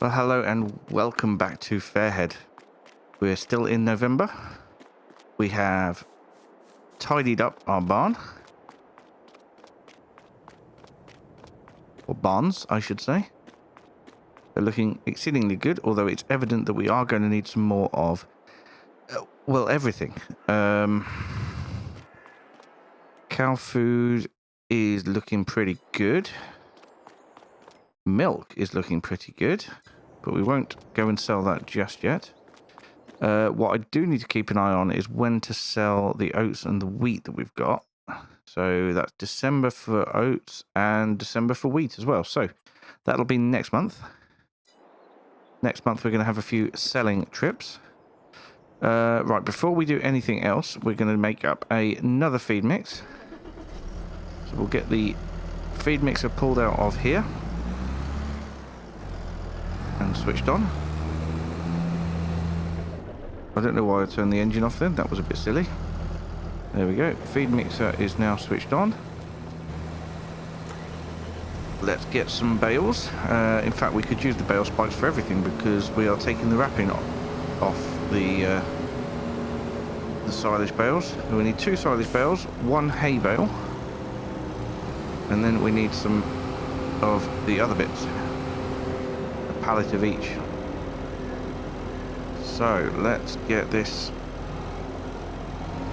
Well, hello and welcome back to Fairhead. We're still in November. We have tidied up our barn. Or barns, I should say. They're looking exceedingly good, although it's evident that we are going to need some more of, well, everything. Cow food is looking pretty good. Milk is looking pretty good, but we won't go and sell that just yet. What I do need to keep an eye on is when to sell the oats and the wheat that we've got. So that's December for oats and December for wheat as well. So that'll be next month. Next month we're going to have a few selling trips. Right, before we do anything else, we're going to make up another feed mix. So we'll get the feed mixer pulled out of here and switched on. I don't know why I turned the engine off then, that was a bit silly. There we go, feed mixer is now switched on. Let's get some bales. In fact, we could use the bale spikes for everything because we are taking the wrapping off the silage bales. We need 2 silage bales, 1 hay bale, and then we need some of the other bits. A pallet of each. So let's get this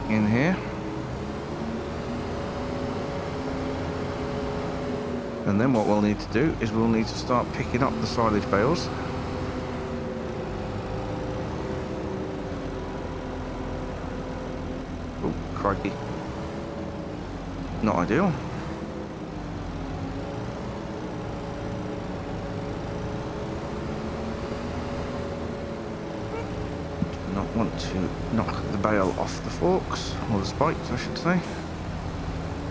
in here. And then what we'll need to do is we'll need to start picking up the silage bales. Oh, crikey. Not ideal. Not want to knock the bale off the forks, or the spikes I should say.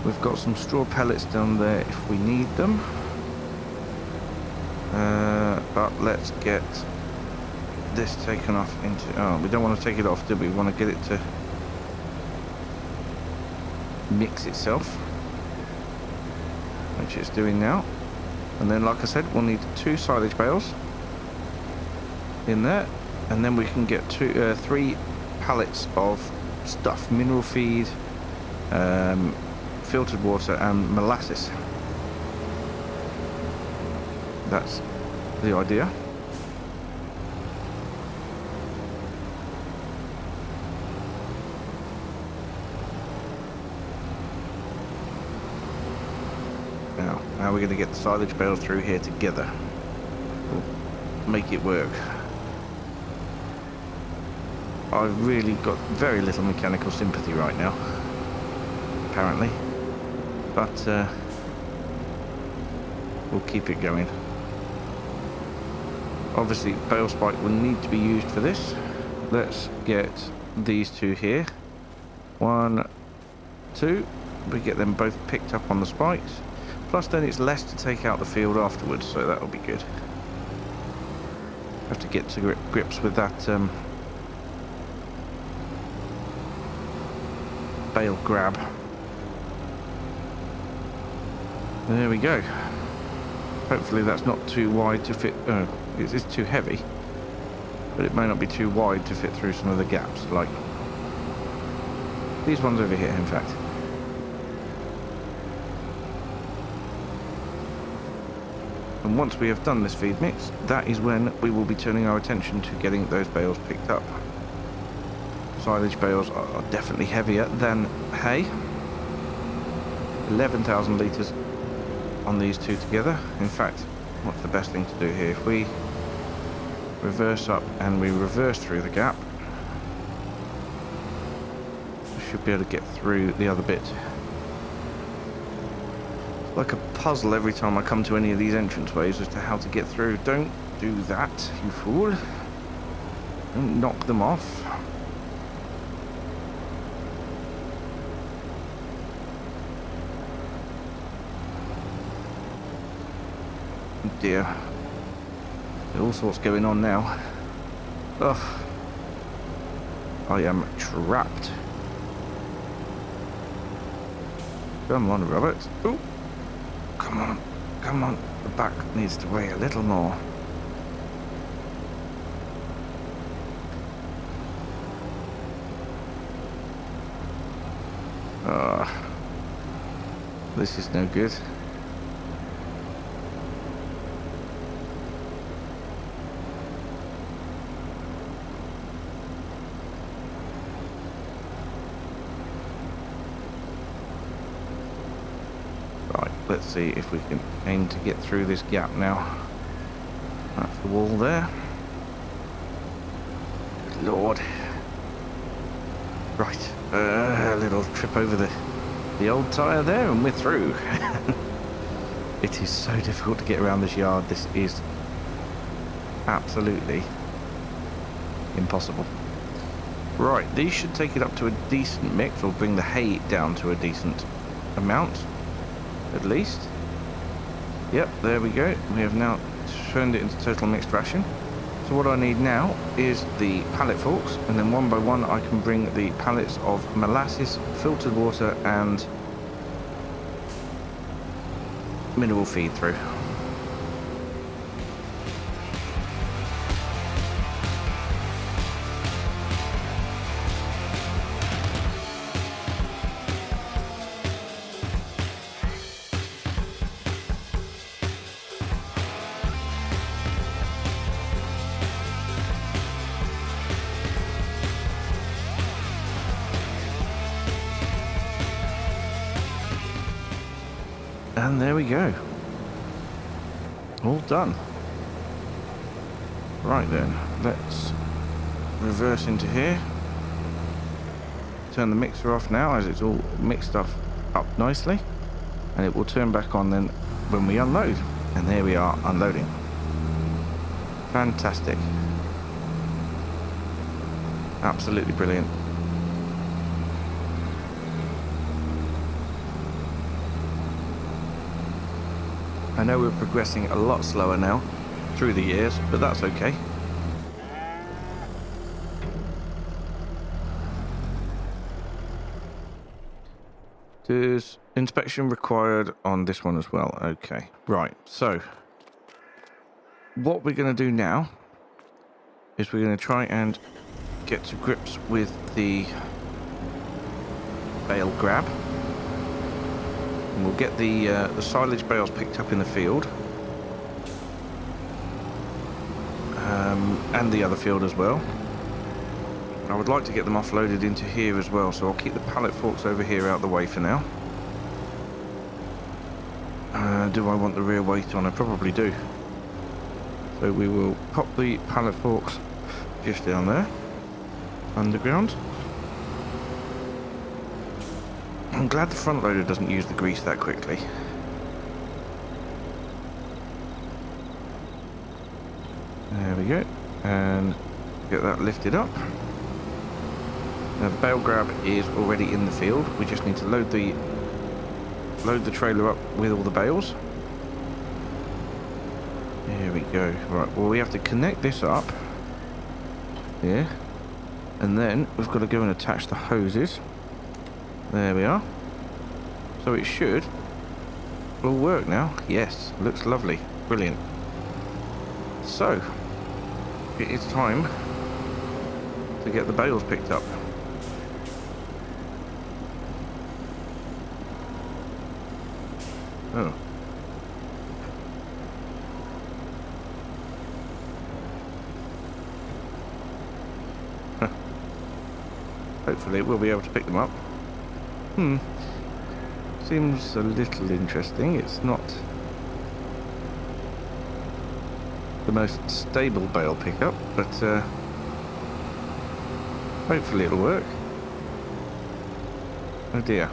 We've got some straw pellets down there if we need them. But let's get this taken off into... Oh, we don't want to take it off, do we? We want to get it to mix itself, which it's doing now. And then, like I said, we'll need 2 silage bales in there. And then we can get 3 pallets of stuff, mineral feed, filtered water and molasses. That's the idea. Now we're going to get the silage bales through here together. We'll make it work. I've really got very little mechanical sympathy right now, apparently, but we'll keep it going. Obviously, bale spike will need to be used for this. Let's get these 2 here. 1, 2. We get them both picked up on the spikes. Plus, then it's less to take out the field afterwards, so that'll be good. Have to get to grips with that bale grab. There we go. Hopefully that's not too wide to fit. It is too heavy, but it may not be too wide to fit through some of the gaps, like these ones over here, in fact. And once we have done this feed mix, that is when we will be turning our attention to getting those bales picked up. Silage bales are definitely heavier than hay. 11,000 litres on these 2 together. In fact, what's the best thing to do here? If we reverse up and we reverse through the gap, we should be able to get through the other bit. It's like a puzzle every time I come to any of these entranceways as to how to get through. Don't do that, you fool. Don't knock them off. Dear. There's all sorts going on now. Ugh. I am trapped. Come on, Robert. Oh, come on. Come on. The back needs to weigh a little more. this is no good. Right, let's see if we can aim to get through this gap now. That's the wall there. Good Lord. Right, a little trip over the old tyre there and we're through. It is so difficult to get around this yard. This is absolutely impossible. Right, these should take it up to a decent mix, or bring the hay down to a decent amount, at least. Yep, there we go. We have now turned it into total mixed ration. So what I need now is the pallet forks, and then one by one I can bring the pallets of molasses, filtered water and mineral feed through. And there we go. All done. Right then, let's reverse into here. Turn the mixer off now as it's all mixed up nicely. And it will turn back on then when we unload. And there we are, unloading. Fantastic. Absolutely brilliant. I know we're progressing a lot slower now through the years, but that's okay. There's inspection required on this one as well. Okay, right. So what we're going to do now is we're going to try and get to grips with the bale grab. And we'll get the silage bales picked up in the field, and the other field as well. I would like to get them offloaded into here as well, so I'll keep the pallet forks over here out the way for now. Do I want the rear weight on? I probably do. So we will pop the pallet forks just down there, underground. I'm glad the front loader doesn't use the grease that quickly. There we go. And get that lifted up. Now the bale grab is already in the field. We just need to load the trailer up with all the bales. There we go. Right, well we have to connect this up here. And then we've got to go and attach the hoses. There we are. So it should all work now. Yes, looks lovely. Brilliant. So, it is time to get the bales picked up. Oh. Hopefully we'll be able to pick them up. Seems a little interesting. It's not the most stable bale pickup, but hopefully it'll work. Oh dear.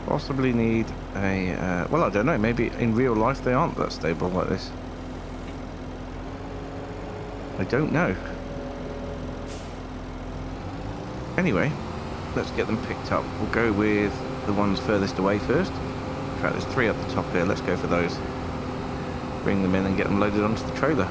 Possibly need a, well, I don't know, maybe in real life they aren't that stable like this. I don't know. Anyway, let's get them picked up. We'll go with the ones furthest away first. In fact, there's 3 up the top here. Let's go for those. Bring them in and get them loaded onto the trailer.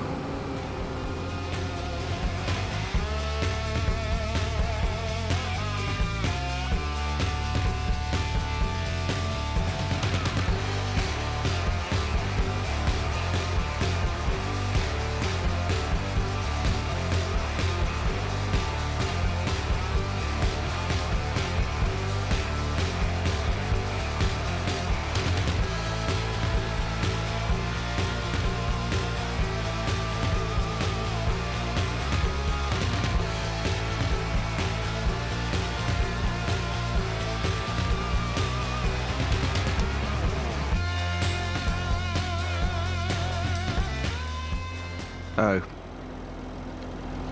Oh.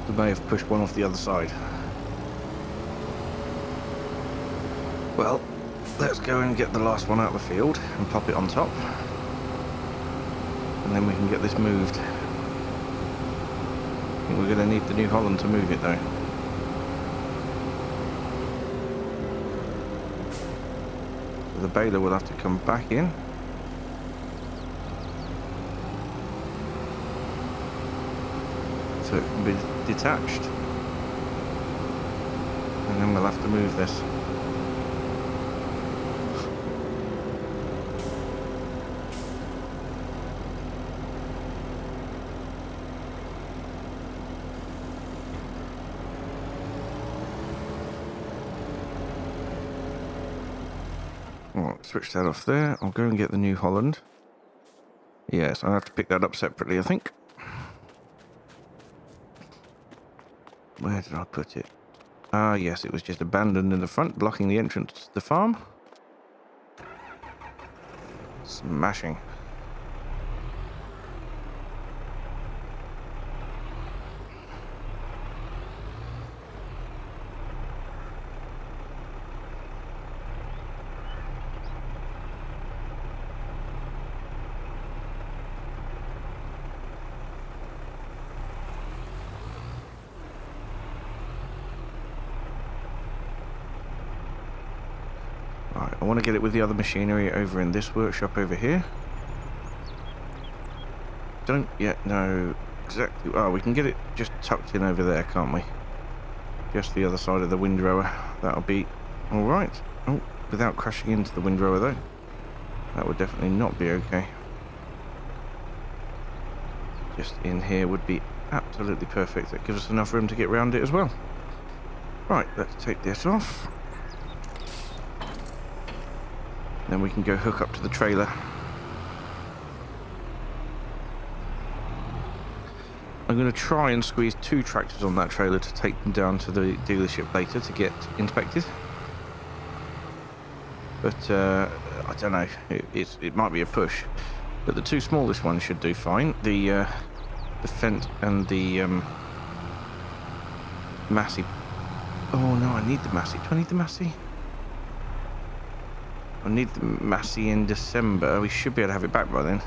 We may have pushed one off the other side. Well, let's go and get the last one out of the field and pop it on top. And then we can get this moved. I think we're going to need the New Holland to move it though. So the baler will have to come back in. So it can be detached. And then we'll have to move this. Alright, switch that off there. I'll go and get the New Holland. Yes, I'll have to pick that up separately, I think. Where did I put it? Ah, yes, it was just abandoned in the front, blocking the entrance to the farm. Smashing. Right, I want to get it with the other machinery over in this workshop over here. Don't yet know exactly... Oh, we can get it just tucked in over there, can't we? Just the other side of the windrower. That'll be alright. Oh, without crashing into the windrower though. That would definitely not be okay. Just in here would be absolutely perfect. That gives us enough room to get around it as well. Right, let's take this off. Then we can go hook up to the trailer. I'm going to try and squeeze 2 tractors on that trailer to take them down to the dealership later to get inspected. But I don't know, it might be a push. But the 2 smallest ones should do fine. The Fent and the Massey. Oh no, I need the Massey. Do I need the Massey? I need the Massey in December. We should be able to have it back by then,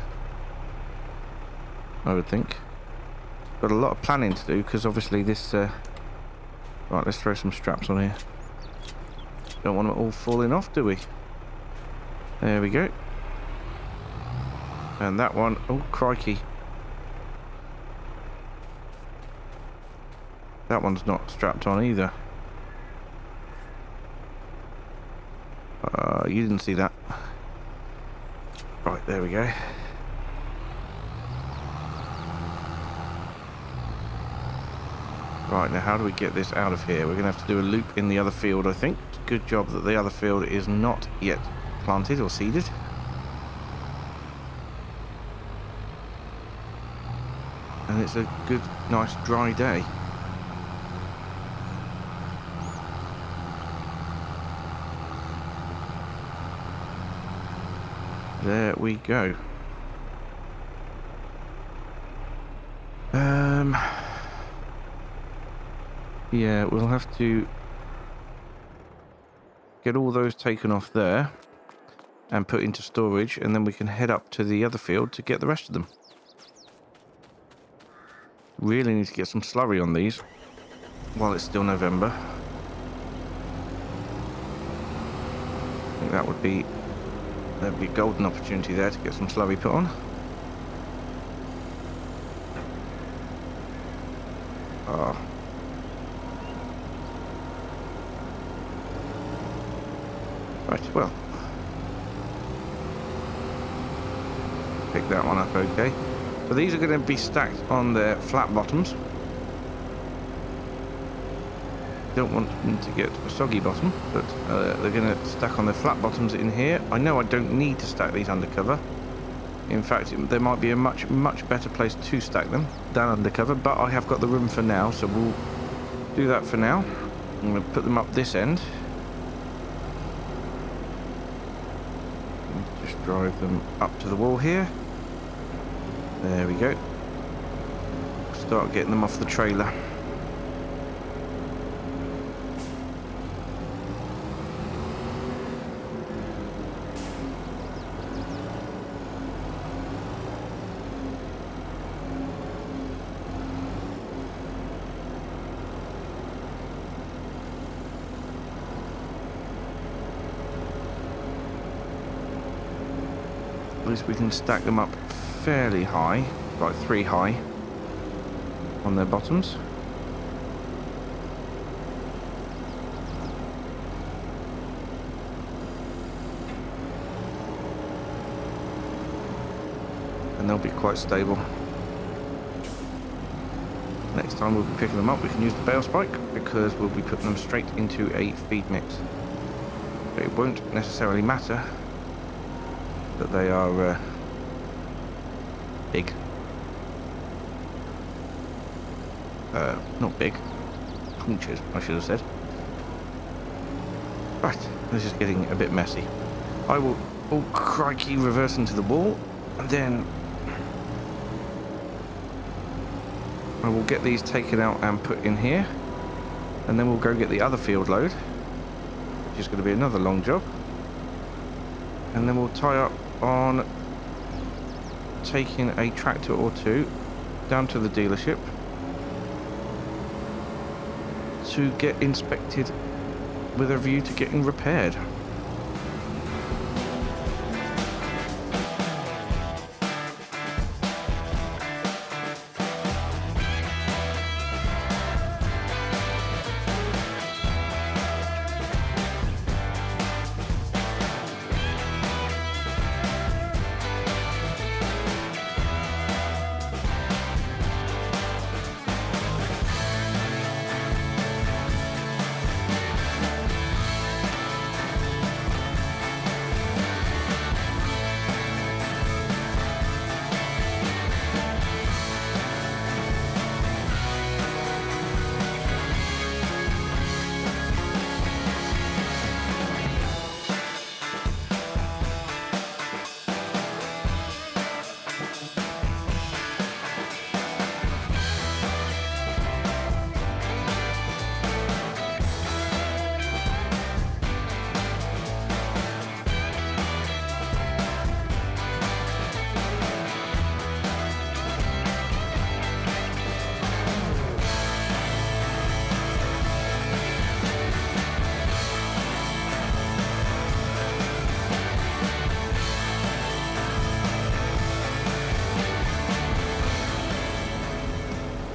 I would think. Got a lot of planning to do because obviously this... Right, let's throw some straps on here. Don't want them all falling off, do we? There we go. And that one... Oh, crikey. That one's not strapped on either. You didn't see that. Right, there we go. Right, now how do we get this out of here? We're going to have to do a loop in the other field, I think. Good job that the other field is not yet planted or seeded. And it's a good, nice, dry day. There we go. Yeah, we'll have to get all those taken off there and put into storage, and then we can head up to the other field to get the rest of them. Really need to get some slurry on these while it's still November. I think that would be... There'd be a golden opportunity there to get some slurry put on. Ah. Right, well. Pick that one up okay. So these are going to be stacked on their flat bottoms. Don't want them to get a soggy bottom, but they're going to stack on their flat bottoms in here. I know I don't need to stack these undercover. In fact, there might be a much better place to stack them than undercover, but I have got the room for now, so we'll do that for now. I'm going to put them up this end. Just drive them up to the wall here. There we go. start getting them off the trailer. At least we can stack them up fairly high, like 3 high on their bottoms. And they'll be quite stable. Next time we'll be picking them up, we can use the bale spike because we'll be putting them straight into a feed mix. But it won't necessarily matter that they are big. Not big. Punches, I should have said. Right, this is getting a bit messy. I will, oh crikey, reverse into the wall, and then I will get these taken out and put in here, and then we'll go get the other field load, which is going to be another long job, and then we'll tie up on taking a tractor or two down to the dealership to get inspected with a view to getting repaired.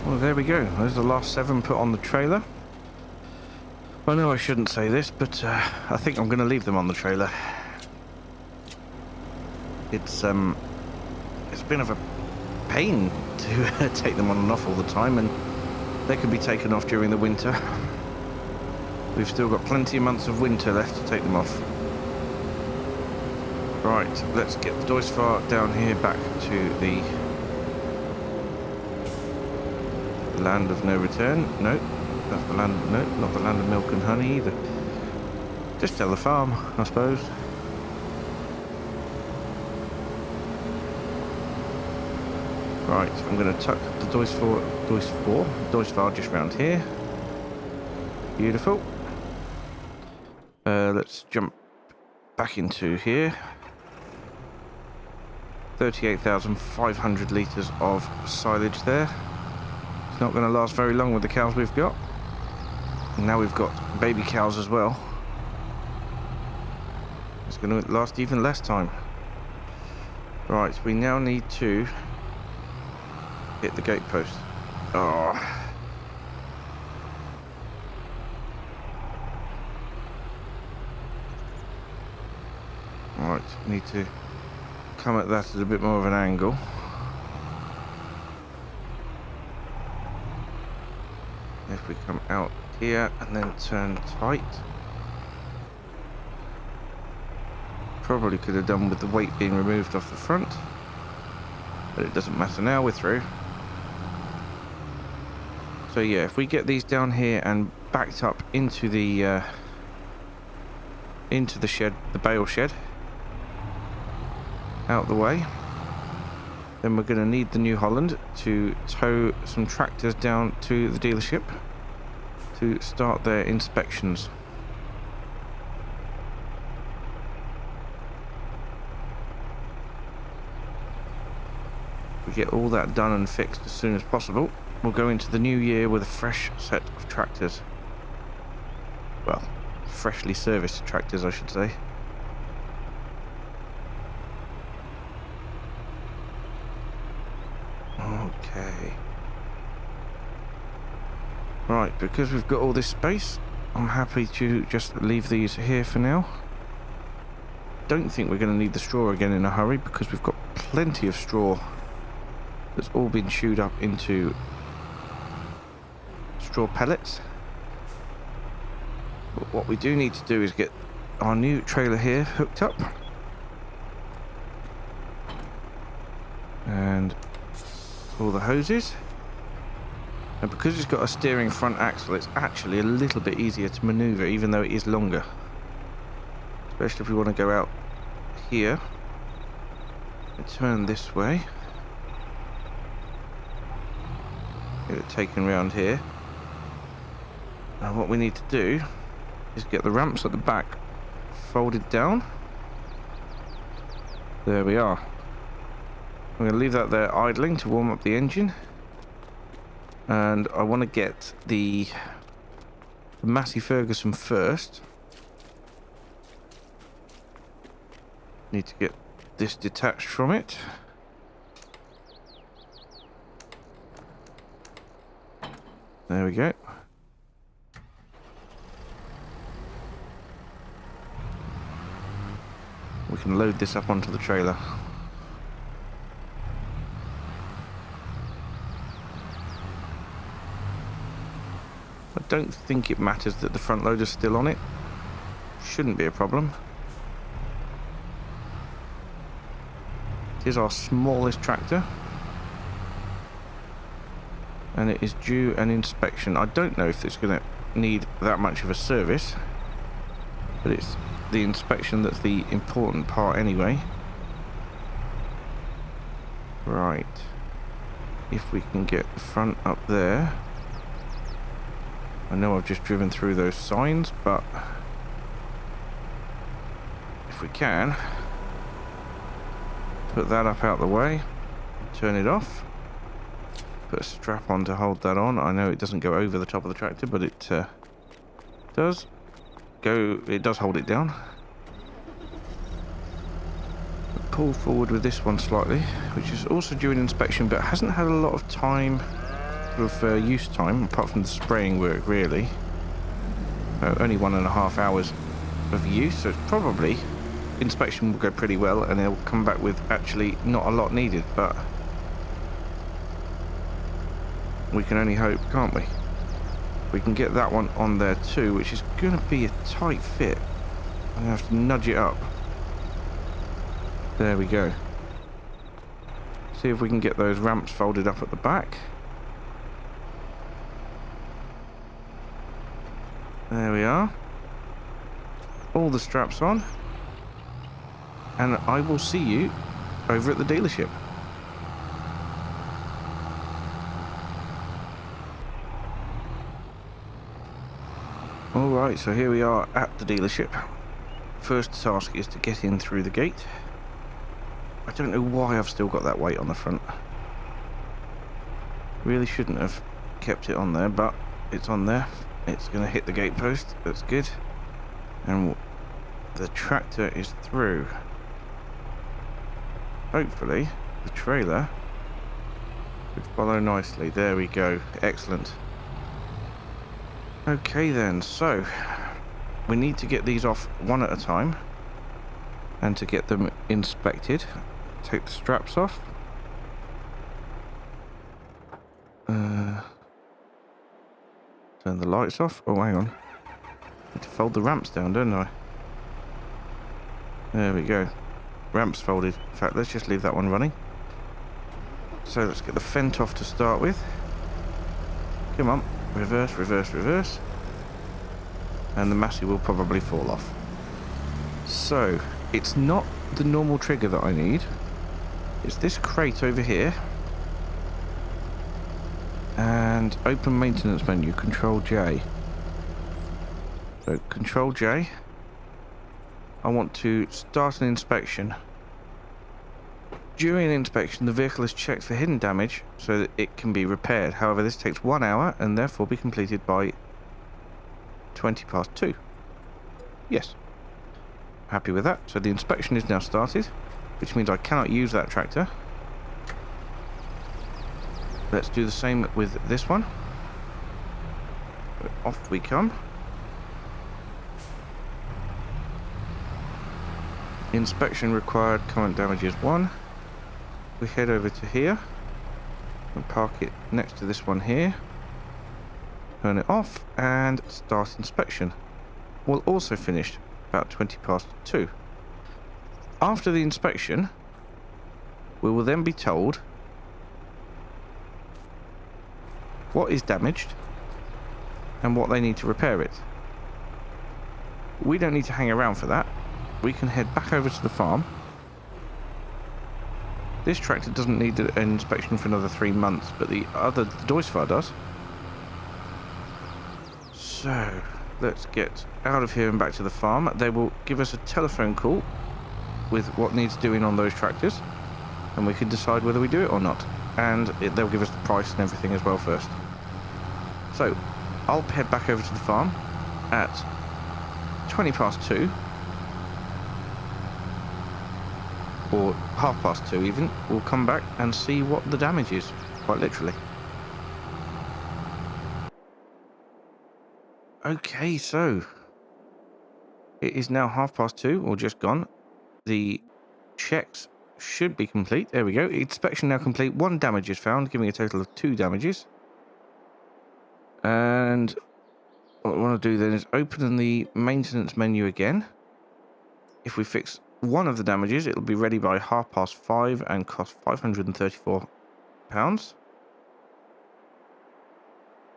Well, there we go. There's the last 7 put on the trailer. I know I shouldn't say this, but I think I'm going to leave them on the trailer. It's been of a pain to take them on and off all the time, and they can be taken off during the winter. We've still got plenty of months of winter left to take them off. Right, let's get the Doisfar down here back to the land of no return. No, that's the land. No, not the land of milk and honey either. Just tell the farm, I suppose. Right, I'm going to tuck the Doisfar just round here. Beautiful. Let's jump back into here. 38,500 litres of silage there. It's not going to last very long with the cows we've got. And now we've got baby cows as well. It's going to last even less time. Right, we now need to hit the gate post. Oh. Right, need to come at that at a bit more of an angle. If we come out here and then turn tight. Probably could have done with the weight being removed off the front, but it doesn't matter now, we're through. So yeah, if we get these down here and backed up into the shed, the bale shed, out the way, Then we're going to need the New Holland to tow some tractors down to the dealership to start their inspections. If we get all that done and fixed as soon as possible, we'll go into the new year with a fresh set of tractors. Well, freshly serviced tractors, I should say. Okay. Right, because we've got all this space, I'm happy to just leave these here for now. Don't think we're going to need the straw again in a hurry because we've got plenty of straw that's all been chewed up into straw pellets. But what we do need to do is get our new trailer here hooked up. And all the hoses. And because it's got a steering front axle, it's actually a little bit easier to maneuver, even though it is longer. Especially if we want to go out here and turn this way. Get it taken around here. And what we need to do is get the ramps at the back folded down. There we are. I'm going to leave that there idling to warm up the engine. And I want to get the Massey Ferguson first. Need to get this detached from it. There we go. We can load this up onto the trailer. I don't think it matters that the front loader's still on it. Shouldn't be a problem. It is our smallest tractor. And it is due an inspection. I don't know if it's going to need that much of a service. But it's the inspection that's the important part anyway. Right. If we can get the front up there. I know I've just driven through those signs, but if we can put that up out the way, turn it off, put a strap on to hold that on. I know it doesn't go over the top of the tractor, but it does go. It does hold it down. Pull forward with this one slightly, which is also due an inspection, but hasn't had a lot of time. Of use time, apart from the spraying work, really. Only 1.5 hours of use, so it's probably inspection will go pretty well, and it'll come back with actually not a lot needed, but we can only hope, can't we? We can get that one on there too, which is going to be a tight fit. I'm going to have to nudge it up. There we go. See if we can get those ramps folded up at the back. There we are. All the straps on. And I will see you over at the dealership. Alright, so here we are at the dealership. First task is to get in through the gate. I don't know why I've still got that weight on the front. Really shouldn't have kept it on there, but it's on there. It's going to hit the gate post. That's good. And the tractor is through. Hopefully, the trailer should follow nicely. There we go. Excellent. Okay then, so we need to get these off one at a time. And to get them inspected, take the straps off. Turn the lights off. Oh, hang on. Need to fold the ramps down, don't I? There we go. Ramps folded. In fact, let's just leave that one running. So let's get the fent off to start with. Come on. Reverse, reverse, reverse. And the Massey will probably fall off. So, it's not the normal trigger that I need. It's this crate over here. And open maintenance menu, Control J. So Control J. I want to start an inspection. During inspection, the vehicle is checked for hidden damage so that it can be repaired. However, this takes 1 hour and therefore be completed by 2:20. Yes. Happy with that. So the inspection is now started, which means I cannot use that tractor. Let's do the same with this one. So off we come. Inspection required, current damage is 1. We head over to here and park it next to this one here. Turn it off and start inspection. We'll also finish about 2:20. After the inspection, we will then be told what is damaged and what they need to repair it. We don't need to hang around for that. We can head back over to the farm. This tractor doesn't need an inspection for another 3 months, but the Deutschfahrer does. So, let's get out of here and back to the farm. They will give us a telephone call with what needs doing on those tractors, and we can decide whether we do it or not. And they'll give us the price and everything as well first. So, I'll head back over to the farm at 2:20. Or 2:30 even. We'll come back and see what the damage is, quite literally. Okay, so it is now 2:30 or just gone. The checks should be complete. There we go. Inspection now complete. 1 damage is found, giving a total of 2 damages. And what I want to do then is open the maintenance menu again. If we fix 1 of the damages, it'll be ready by 5:30 and cost £534.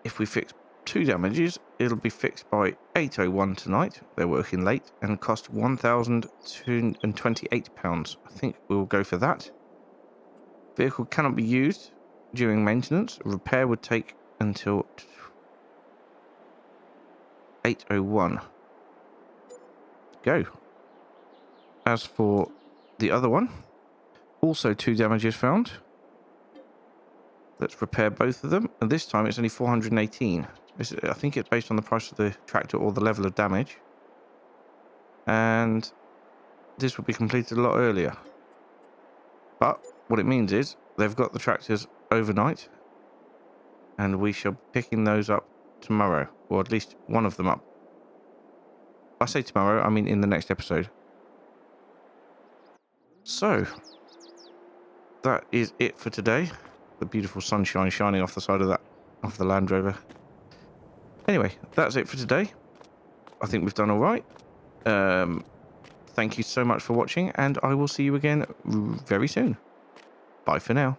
If we fix 2 damages, it'll be fixed by 8:01 tonight. They're working late and cost £1,228. I think we'll go for that. Vehicle cannot be used during maintenance. Repair would take until 8:01. Go. As for the other one, also 2 damages found. Let's repair both of them, and this time it's only 418. I think it's based on the price of the tractor or the level of damage. And this will be completed a lot earlier. But what it means is they've got the tractors overnight, and we shall be picking those up tomorrow, or at least one of them up. I say tomorrow, I mean in the next episode. So, that is it for today. The beautiful sunshine shining off the side of the Land Rover. Anyway, that's it for today. I think we've done all right. Thank you so much for watching, and I will see you again very soon. Bye for now.